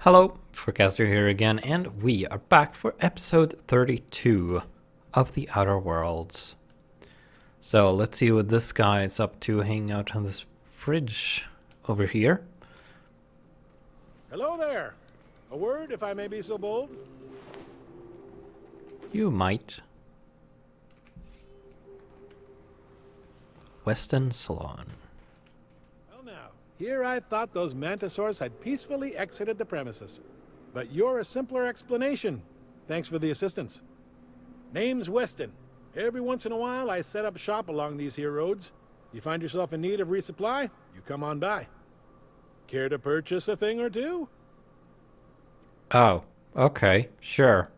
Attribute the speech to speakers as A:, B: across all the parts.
A: Hello, Forecaster here again, and we are back for episode 32 of the Outer Worlds. So let's see what this guy is up to, hanging out on this bridge over here.
B: Hello there. A word, if I may be so bold?
A: You might. Western Salon.
B: Well now, here I thought those mantisaurs had peacefully exited the premises. But you're a simpler explanation. Thanks for the assistance. Name's Weston. Every once in a while I set up shop along these here roads. You find yourself in need of resupply, you come on by. Care to purchase a thing or two?
A: Oh, okay, sure.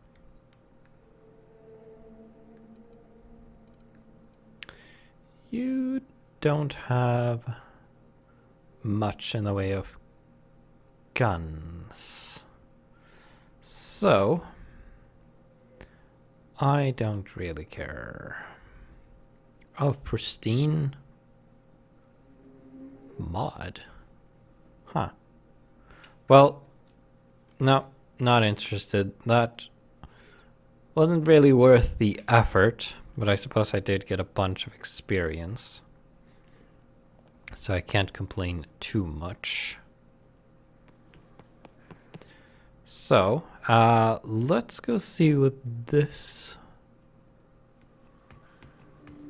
A: You don't have much in the way of guns. So, I don't really care. Oh, pristine mod. Huh. Well, no, not interested. That wasn't really worth the effort, but I suppose I did get a bunch of experience. So I can't complain too much. So, let's go see what this...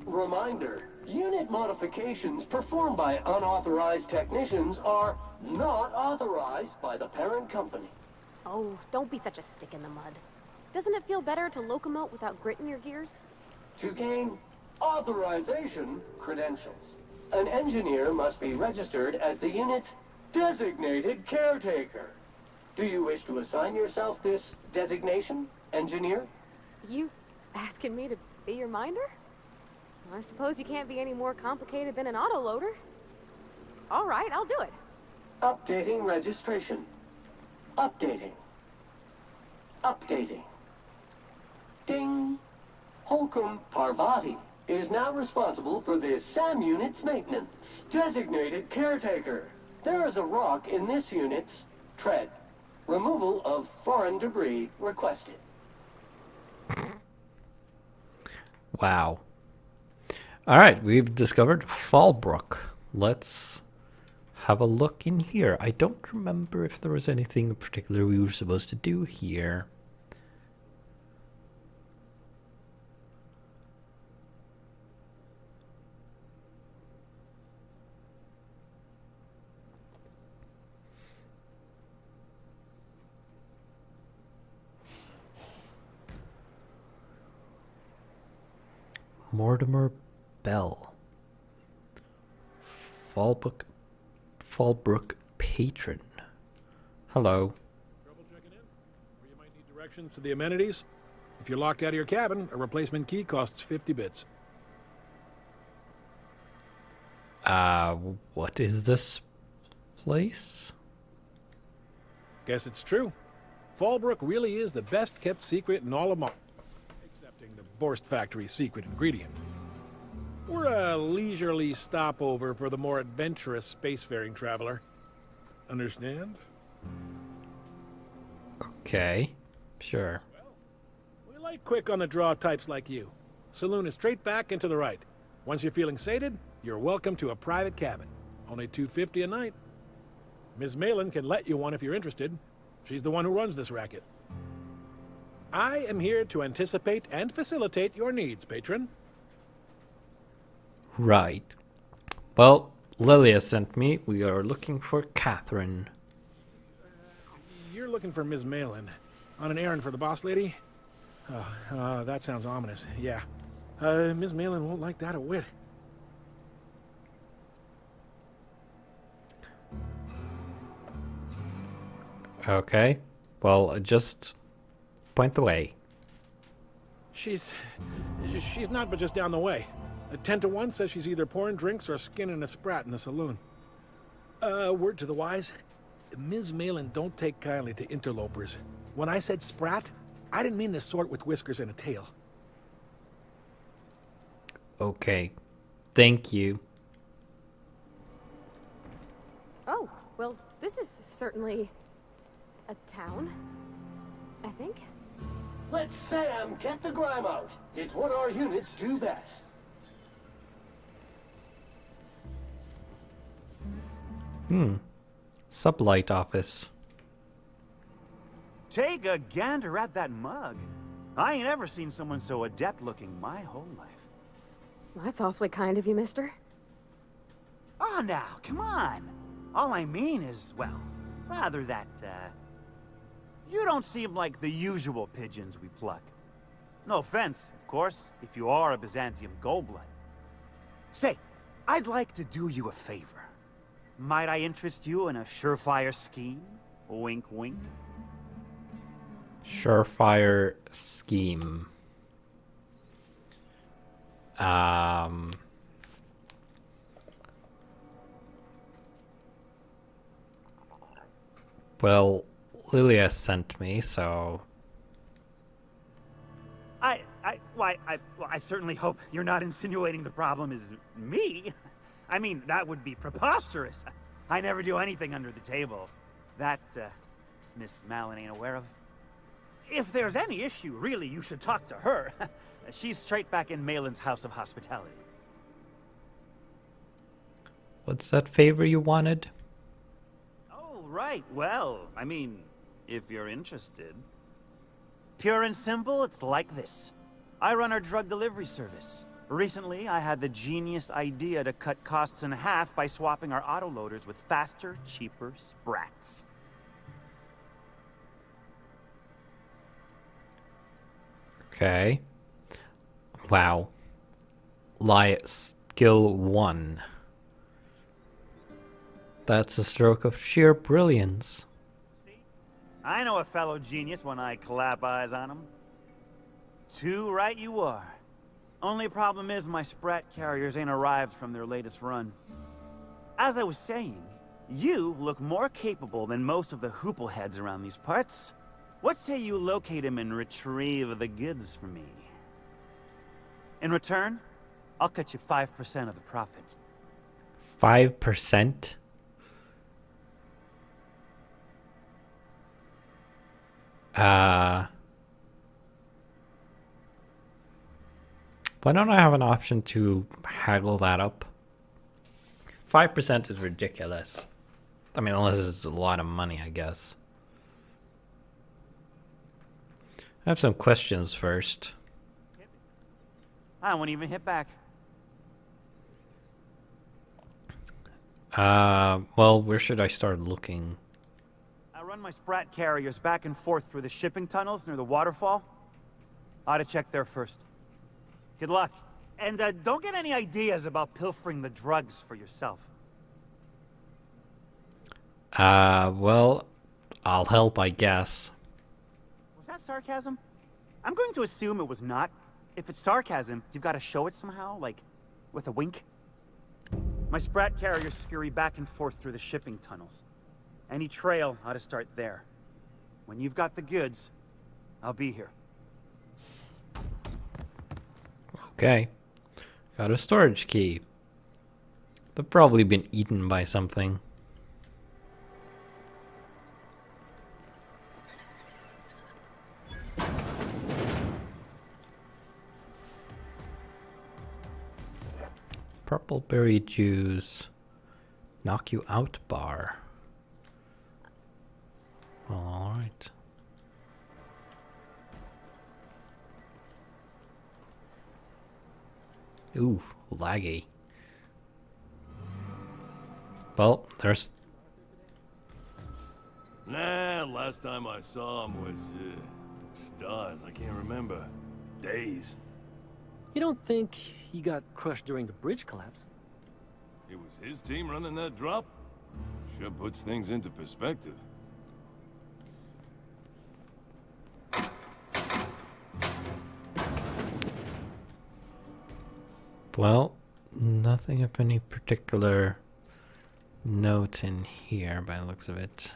C: Reminder, unit modifications performed by unauthorized technicians are not authorized by the parent company.
D: Oh, don't be such a stick in the mud. Doesn't it feel better to locomote without grit in your gears?
C: To gain authorization credentials, an engineer must be registered as the unit's designated caretaker. Do you wish to assign yourself this designation, engineer?
D: You asking me to be your minder? I suppose you can't be any more complicated than an autoloader. All right, I'll do it.
C: Updating registration. Updating. Updating. Ding. Holcomb Parvati is now responsible for this SAM unit's maintenance. Designated caretaker. There is a rock in this unit's tread. Removal of foreign debris requested.
A: Wow. Alright, we've discovered Fallbrook. Let's have a look in here. I don't remember if there was anything in particular we were supposed to do here. Mortimer Bell. Fallbrook patron. Hello.
B: Trouble checking in? Or you might need directions to the amenities? If you're locked out of your cabin, a replacement key costs 50 bits.
A: What is this place?
B: Guess it's true. Fallbrook really is the best kept secret in all of Mars. Excepting the Borst Factory's secret ingredient. We're a leisurely stopover for the more adventurous spacefaring traveler. Understand?
A: Okay, sure.
B: We like quick on the draw types like you. Saloon is straight back and to the right. Once you're feeling sated, you're welcome to a private cabin. Only $250 a night. Ms. Malin can let you one if you're interested. She's the one who runs this racket. I am here to anticipate and facilitate your needs, patron.
A: Right. Well, Lilia sent me. We are looking for Catherine.
B: You're looking for Ms. Malin. On an errand for the boss lady? That sounds ominous. Yeah. Ms. Malin won't like that a whit.
A: Okay. Well, just point the way.
B: She's not but just down the way. A 10 to 1 says she's either pouring drinks or skinning a sprat in the saloon. Word to the wise, Ms. Malin don't take kindly to interlopers. When I said sprat, I didn't mean the sort with whiskers and a tail.
A: Okay. Thank you.
D: Oh, well, this is certainly a town, I think.
C: Let Sam get the grime out. It's what our units do best.
A: Sublight office.
E: Take a gander at that mug. I ain't ever seen someone so adept looking my whole life.
D: Well, that's awfully kind of you, mister.
E: Ah, now, come on. All I mean is, well, rather that, you don't seem like the usual pigeons we pluck. No offense, of course, if you are a Byzantium goldblood. Say, I'd like to do you a favor. Might I interest you in a surefire scheme? Wink, wink.
A: Surefire scheme. Well, Lilia sent me, so
E: I certainly hope you're not insinuating the problem is me. I mean, that would be preposterous. I never do anything under the table. That, Miss Malin ain't aware of. If there's any issue, really, you should talk to her. She's straight back in Malin's House of Hospitality.
A: what's that favor you wanted?
E: Oh, right. Well, I mean, if you're interested. Pure and simple, it's like this. I run our drug delivery service. Recently, I had the genius idea to cut costs in half by swapping our autoloaders with faster, cheaper sprats.
A: Okay. Wow. Lie skill 1. That's a stroke of sheer brilliance.
E: See? I know a fellow genius when I clap eyes on him. Too right you are. Only problem is my sprat carriers ain't arrived from their latest run. As I was saying, you look more capable than most of the hoople heads around these parts. What say you locate him and retrieve the goods for me? In return, I'll cut you 5% of the profit.
A: 5%? Why don't I have an option to haggle that up? 5% is ridiculous. I mean, unless it's a lot of money, I guess. I have some questions first.
E: I won't even hit back.
A: Well, where should I start looking?
E: I run my sprat carriers back and forth through the shipping tunnels near the waterfall. Ought to check there first. Good luck. And don't get any ideas about pilfering the drugs for yourself.
A: Well, I'll help, I guess.
E: Was that sarcasm? I'm going to assume it was not. If it's sarcasm, you've got to show it somehow, like with a wink. My sprat carriers scurry back and forth through the shipping tunnels. Any trail ought to start there. When you've got the goods, I'll be here.
A: Okay. Got a storage key. They've probably been eaten by something. Purple berry juice. Knock you out bar. Alright. Ooh, laggy. Well, there's...
F: Nah, last time I saw him was, stars. I can't remember. Days.
G: You don't think he got crushed during the bridge collapse?
F: It was his team running that drop? Sure puts things into perspective.
A: Well, nothing of any particular note in here by the looks of it.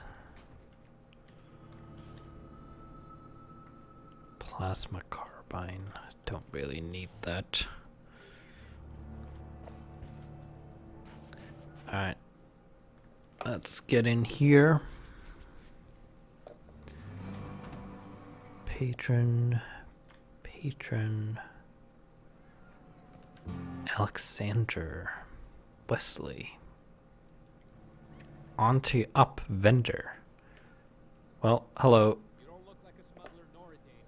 A: Plasma carbine. Don't really need that. Alright. Let's get in here. Patron. Alexander. Wesley. Auntie up vendor. Well, hello.
H: You don't look like a smuggler nor a danger.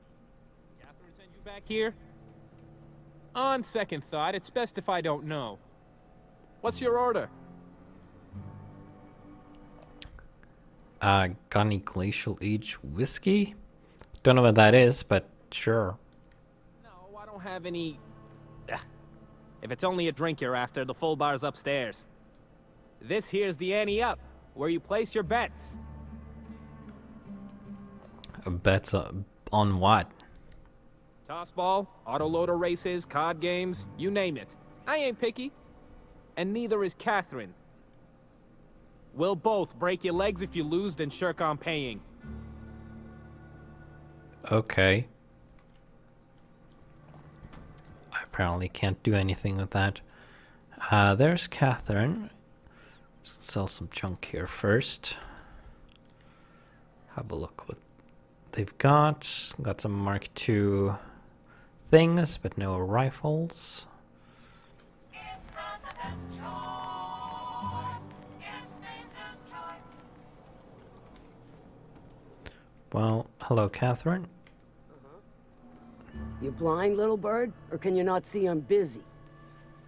H: Catherine sent you back here? On second thought, it's best if I don't know. What's your order?
A: Got any glacial age whiskey? Don't know what that is, but sure.
H: No, I don't have any... If it's only a drink you're after, the full bar's upstairs. This here's the ante up, where you place your bets.
A: Bets on what?
H: Tossball, autoloader races, card games, you name it. I ain't picky. And neither is Catherine. We'll both break your legs if you lose, then shirk on paying.
A: Okay. I apparently can't do anything with that. There's Catherine. Sell some junk here first. Have a look what they've got. Got some Mark II things, but no rifles. Well, hello, Catherine.
I: You blind, little bird? Or can you not see I'm busy?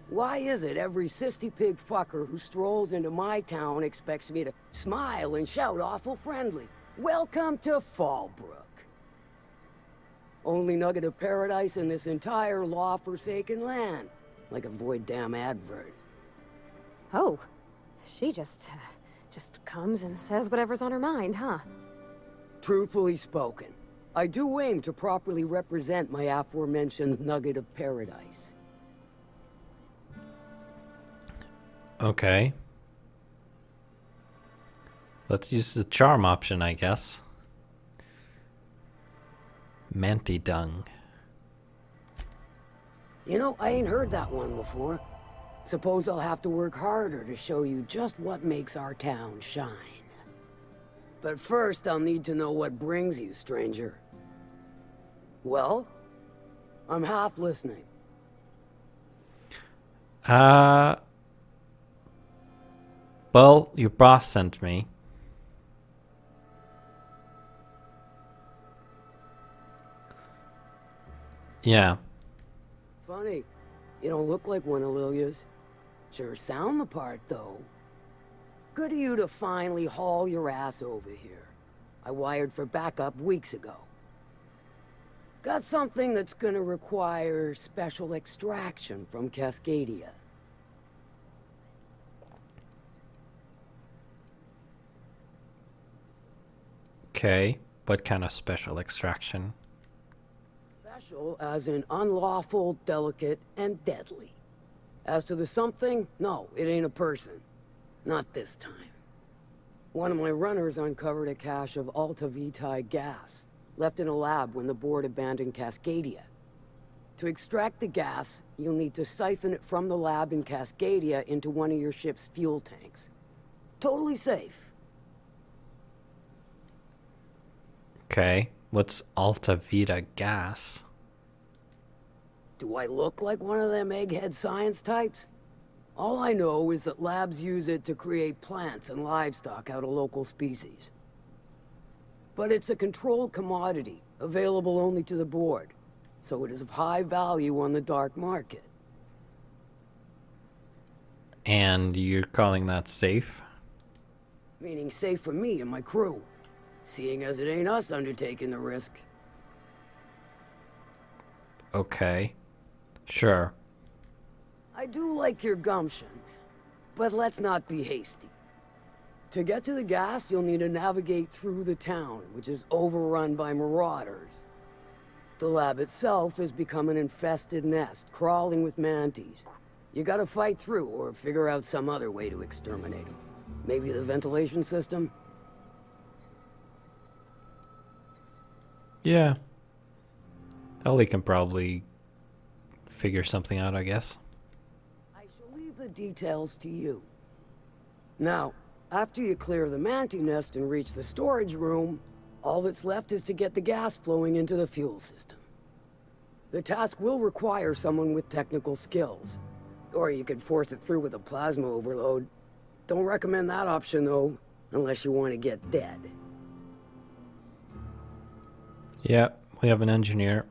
I: Why is it every sissy pig fucker who strolls into my town expects me to smile and shout awful friendly? Welcome to Fallbrook. Only nugget of paradise in this entire law-forsaken land. Like a void damn advert.
D: Oh, she just comes and says whatever's on her mind, huh?
I: Truthfully spoken, I do aim to properly represent my aforementioned nugget of paradise.
A: Okay. Let's use the charm option, I guess. Manti dung.
I: You know, I ain't heard that one before. Suppose I'll have to work harder to show you just what makes our town shine. But first, I'll need to know what brings you, stranger. Well? I'm half listening.
A: Well, your boss sent me. Yeah.
I: Funny. You don't look like one of Lilia's. Sure sound the part, though. Good of you to finally haul your ass over here. I wired for backup weeks ago. Got something that's gonna require special extraction from Cascadia.
A: Okay. What kind of special extraction?
I: Special as in unlawful, delicate, and deadly. As to the something, no, it ain't a person. Not this time. One of my runners uncovered a cache of Alta Vitae gas, left in a lab when the board abandoned Cascadia. To extract the gas, you'll need to siphon it from the lab in Cascadia into one of your ship's fuel tanks. Totally safe.
A: Okay. What's Alta Vita gas?
I: Do I look like one of them egghead science types? All I know is that labs use it to create plants and livestock out of local species. But it's a controlled commodity, available only to the board, so it is of high value on the dark market.
A: And you're calling that safe?
I: Meaning safe for me and my crew, seeing as it ain't us undertaking the risk.
A: Okay. Sure.
I: I do like your gumption, but let's not be hasty. To get to the gas, you'll need to navigate through the town, which is overrun by marauders. The lab itself has become an infested nest, crawling with mantis. You gotta fight through, or figure out some other way to exterminate them. Maybe the ventilation system?
A: Yeah. Ellie can probably figure something out, I guess.
I: I shall leave the details to you. Now, after you clear the manti nest and reach the storage room, All that's left is to get the gas flowing into the fuel system. The task will require someone with technical skills. Or you could force it through with a plasma overload. Don't recommend that option, though, unless you want to get dead.
A: Yeah, we have an engineer.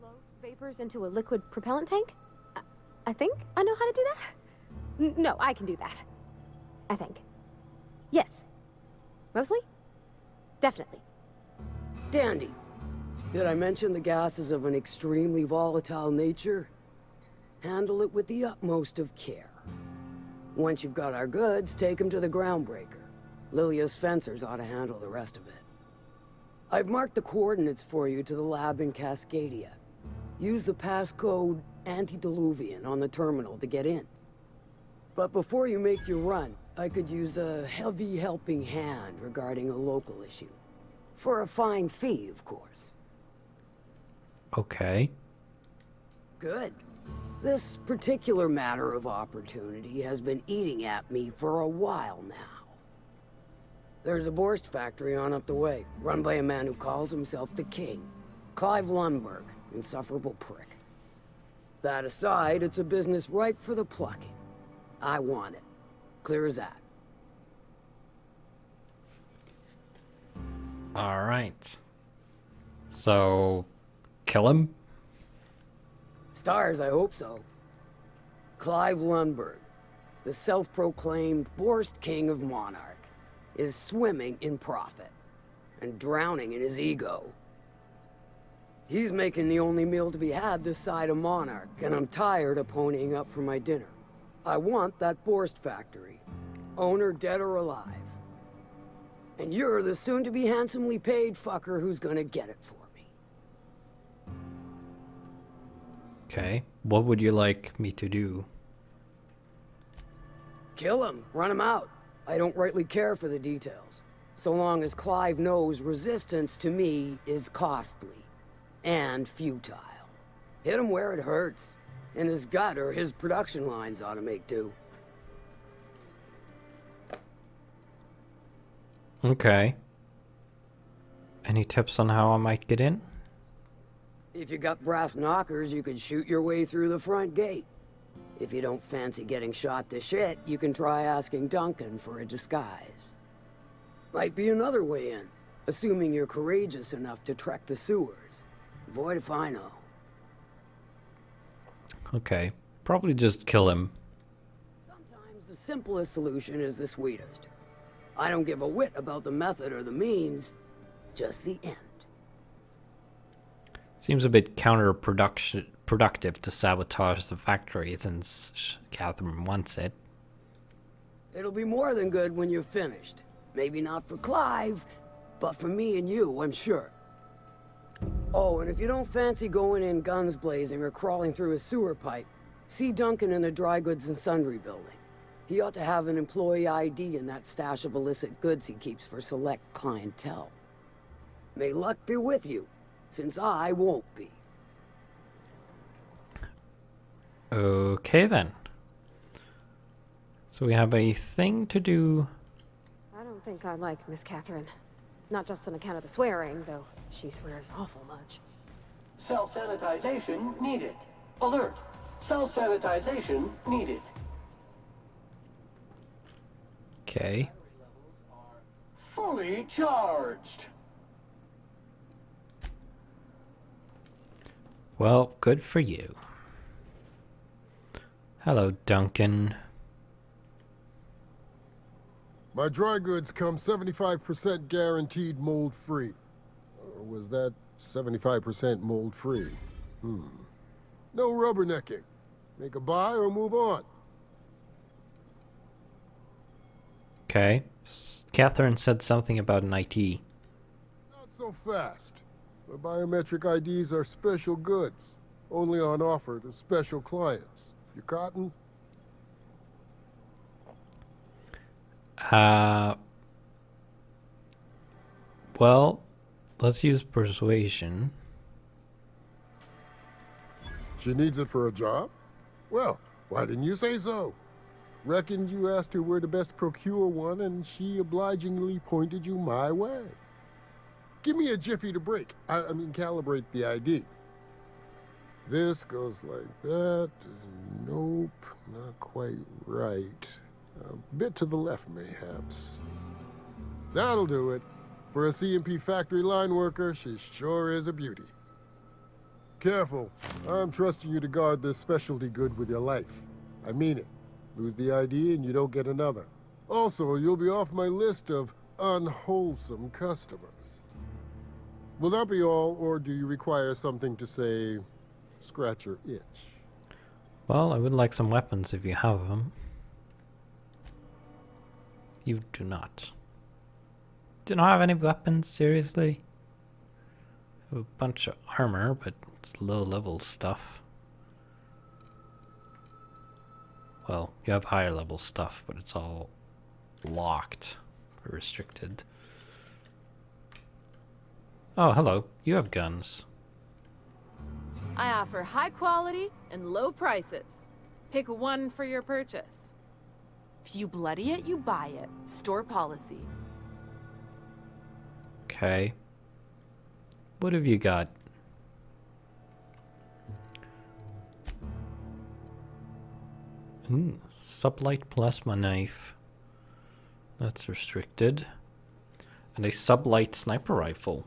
D: Load vapors into a liquid propellant tank? I think I know how to do that. No, I can do that. I think. Yes. Mostly? Definitely.
I: Dandy. Did I mention the gas is of an extremely volatile nature? Handle it with the utmost of care. Once you've got our goods, take them to the groundbreaker. Lilia's fencers ought to handle the rest of it. I've marked the coordinates for you to the lab in Cascadia. Use the passcode Antediluvian on the terminal to get in. But before you make your run, I could use a heavy helping hand regarding a local issue. For a fine fee, of course.
A: Okay.
I: Good. This particular matter of opportunity has been eating at me for a while now. There's a Borst factory on up the way, run by a man who calls himself the King. Clive Lundberg, insufferable prick. That aside, it's a business ripe for the plucking. I want it. Clear as that.
A: Alright. So, kill him?
I: Stars, I hope so. Clive Lundberg, the self-proclaimed Borst King of Monarch, is swimming in profit and drowning in his ego. He's making the only meal to be had this side of Monarch, and I'm tired of ponying up for my dinner. I want that Borst factory, owner dead or alive. And you're the soon-to-be handsomely paid fucker who's gonna get it for me.
A: Okay. What would you like me to do?
I: Kill him, run him out. I don't rightly care for the details. So long as Clive knows resistance to me is costly and futile. Hit him where it hurts. In his gut, or his production lines ought to make do.
A: Okay. Any tips on how I might get in?
I: If you got brass knockers, you could shoot your way through the front gate. If you don't fancy getting shot to shit, you can try asking Duncan for a disguise. Might be another way in, assuming you're courageous enough to trek the sewers. Void if I know.
A: Okay. Probably just kill him.
I: Sometimes the simplest solution is the sweetest. I don't give a whit about the method or the means, just the end.
A: Seems a bit productive to sabotage the factory since Catherine wants it.
I: It'll be more than good when you're finished. Maybe not for Clive, but for me and you, I'm sure. Oh, and if you don't fancy going in guns blazing or crawling through a sewer pipe, see Duncan in the dry goods and sundry building. He ought to have an employee ID in that stash of illicit goods he keeps for select clientele. May luck be with you, since I won't be.
A: Okay then. So we have a thing to do.
D: I don't think I like Miss Catherine. Not just on account of the swearing, though she swears awful much.
C: Self-sanitization needed. Alert! Self-sanitization needed.
A: Okay.
C: Fully charged.
A: Well, good for you. Hello, Duncan.
J: My dry goods come 75% guaranteed mold-free. Or was that 75% mold-free? No rubbernecking. Make a buy or move on.
A: Okay. Catherine said something about an IT.
J: Not so fast. The biometric IDs are special goods. Only on offer to special clients. You cotton?
A: Well, let's use persuasion.
J: She needs it for a job? Well, why didn't you say so? Reckoned you asked her where to best procure one, and she obligingly pointed you my way. Give me a jiffy to break. I mean, calibrate the ID. This goes like that. Nope, not quite right. A bit to the left, mayhaps. That'll do it. For a CMP factory line worker, she sure is a beauty. Careful. I'm trusting you to guard this specialty good with your life. I mean it. Lose the ID and you don't get another. Also, you'll be off my list of unwholesome customers. Will that be all, or do you require something to say, scratch your itch?
A: Well, I would like some weapons if you have them. You do not. Do not have any weapons, seriously? A bunch of armor, but it's low level stuff. Well, you have higher level stuff, but it's all locked or restricted. Oh, hello. You have guns.
K: I offer high quality and low prices. Pick one for your purchase. If you bloody it, you buy it. Store policy.
A: Okay. What have you got? Sublight plasma knife. That's restricted. And a sublight sniper rifle.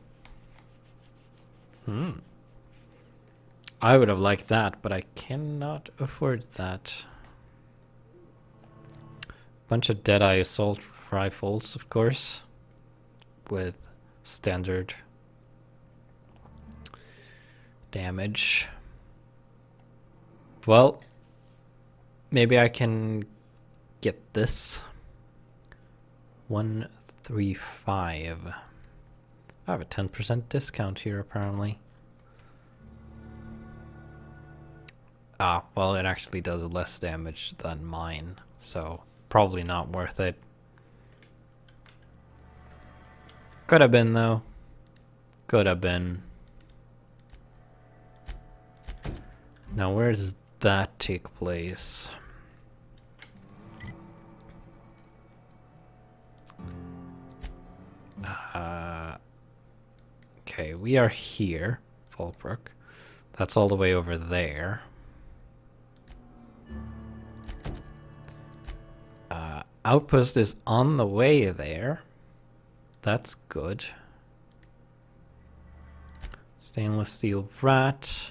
A: I would have liked that, but I cannot afford that. Bunch of Deadeye assault rifles, of course, with standard damage. Well, maybe I can get this. 135. I have a 10% discount here, apparently. Ah, well, it actually does less damage than mine, so probably not worth it. Could have been, though. Could have been. Now, where does that take place? Okay, we are here, Fallbrook. That's all the way over there. Outpost is on the way there. That's good. Stainless steel rat.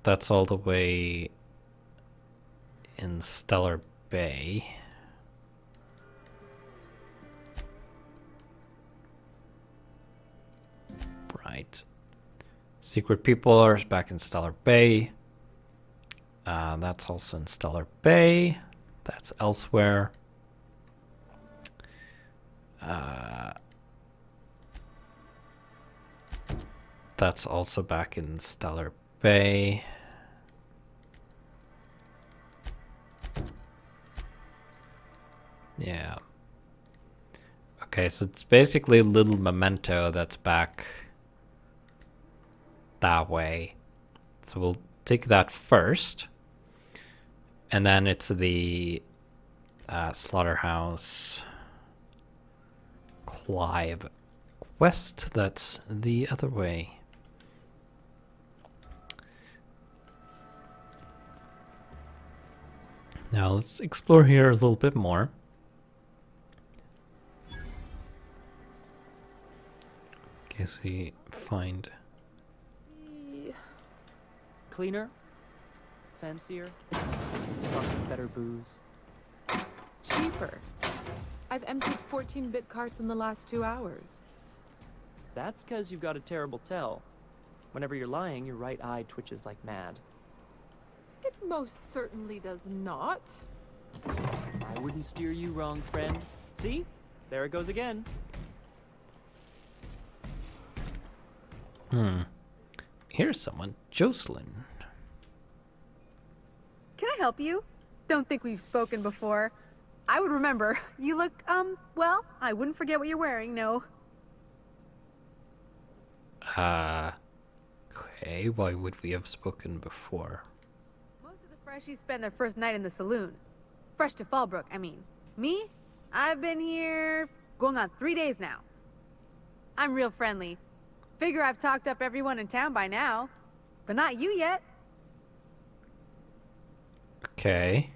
A: That's all the way in Stellar Bay. Right. Secret People are back in Stellar Bay. That's also in Stellar Bay. That's elsewhere. That's also back in Stellar Bay. Yeah. Okay, so it's basically Little Memento that's back that way. So we'll take that first. And then it's the Slaughterhouse Clive West. That's the other way. Now let's explore here a little bit more. In case we find...
L: Cleaner? Fancier? Stocked with better booze?
K: Cheaper. I've emptied 14-bit carts in the last 2 hours.
L: That's because you've got a terrible tell. Whenever you're lying, your right eye twitches like mad.
K: It most certainly does not.
L: I wouldn't steer you wrong, friend. See? There it goes again.
A: Here's someone. Jocelyn.
M: Can I help you? Don't think we've spoken before. I would remember. You look, well, I wouldn't forget what you're wearing, no.
A: Okay, why would we have spoken before?
M: Most of the freshies spend their first night in the saloon. Fresh to Fallbrook, I mean. Me? I've been here going on 3 days now. I'm real friendly. Figure I've talked up everyone in town by now. But not you yet.
A: Okay.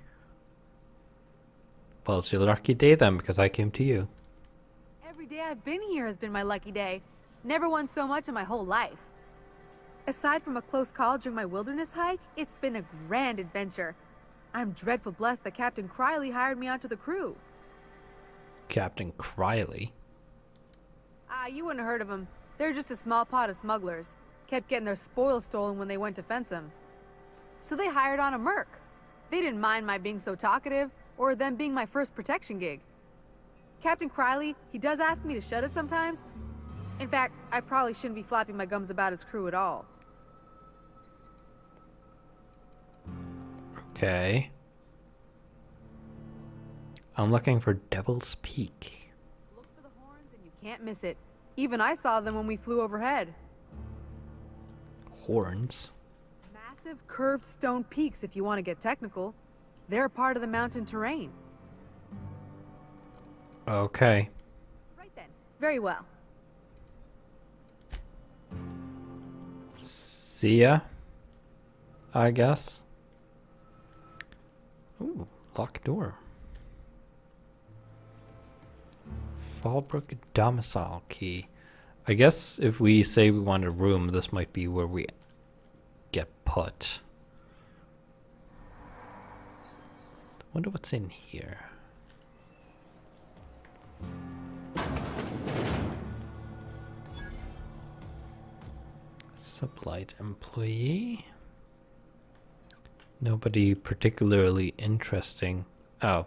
A: Well, it's your lucky day then, because I came to you.
M: Every day I've been here has been my lucky day. Never won so much in my whole life. Aside from a close call during my wilderness hike, it's been a grand adventure. I'm dreadful blessed that Captain Criley hired me onto the crew.
A: Captain Criley?
M: Ah, you wouldn't have heard of them. They're just a small pot of smugglers. Kept getting their spoils stolen when they went to fence them. So they hired on a merc. They didn't mind my being so talkative, or them being my first protection gig. Captain Criley, he does ask me to shut it sometimes. In fact, I probably shouldn't be flapping my gums about his crew at all.
A: Okay. I'm looking for Devil's Peak.
M: Look for the horns and you can't miss it. Even I saw them when we flew overhead.
A: Horns?
M: Massive curved stone peaks, if you want to get technical. They're part of the mountain terrain.
A: Okay.
M: Right then. Very well.
A: See ya, I guess. Ooh, locked door. Fallbrook domicile key. I guess if we say we want a room, this might be where we get put. Wonder what's in here. Sublight employee. Nobody particularly interesting. Oh.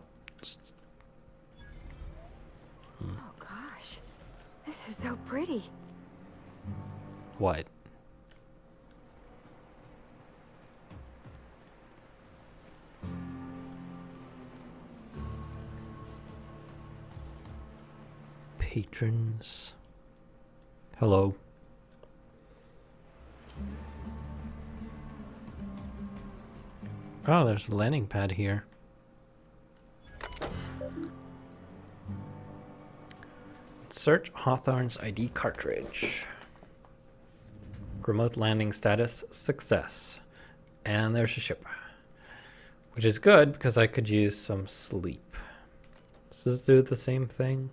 D: Oh gosh, this is so pretty.
A: What? Patrons. Hello. Oh, there's a landing pad here. Search Hawthorne's ID cartridge. Remote landing status, success. And there's a ship. Which is good because I could use some sleep. Does this do the same thing?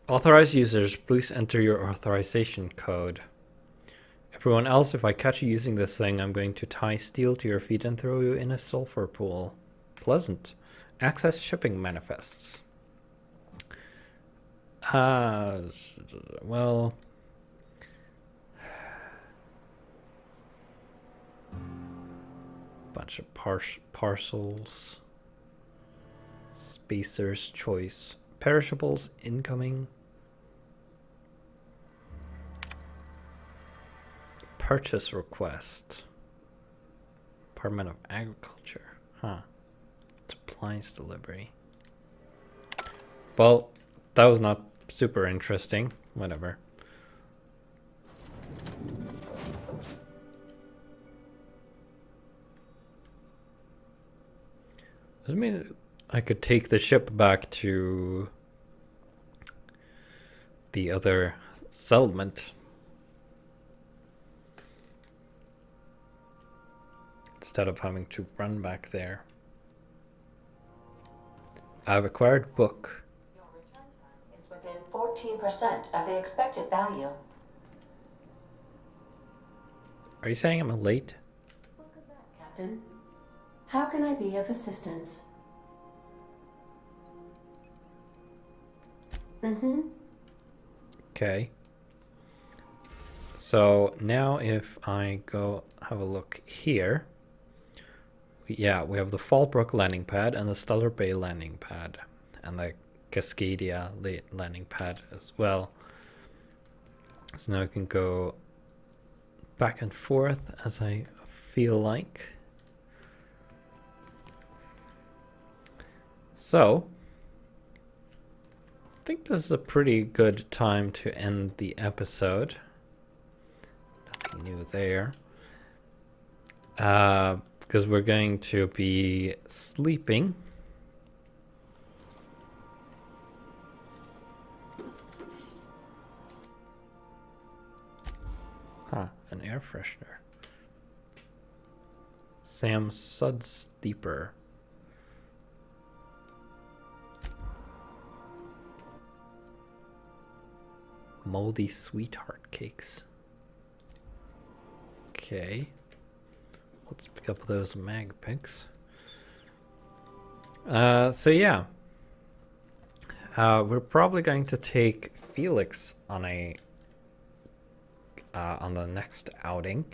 A: Authorized users, please enter your authorization code. Everyone else, if I catch you using this thing, I'm going to tie steel to your feet and throw you in a sulfur pool. Pleasant. Access shipping manifests. Well... bunch of parcels. Spacer's choice. Perishables incoming. Purchase request. Department of Agriculture. Huh. Supplies delivery. Well, that was not super interesting. Whatever. Does it mean I could take the ship back to the other settlement? Instead of having to run back there. I've acquired book.
N: Your return time is within 14% of the expected value.
A: Are you saying I'm late?
N: Welcome back, Captain. How can I be of assistance?
A: Okay. So now if I go have a look here, yeah, we have the Fallbrook landing pad and the Stellar Bay landing pad and the Cascadia landing pad as well. So now I can go back and forth as I feel like. So I think this is a pretty good time to end the episode. Nothing new there. Because we're going to be sleeping. Huh, an air freshener. Sam Sudsteeper. Moldy sweetheart cakes. Okay. Let's pick up those mag picks. So yeah. We're probably going to take Felix on on the next outing.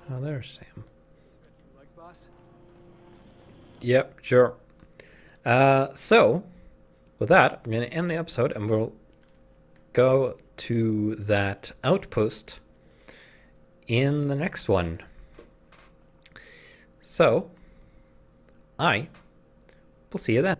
A: Oh, there's Sam. Yep, sure. So, with that, I'm going to end the episode and we'll go to that outpost in the next one. So, I will see you then.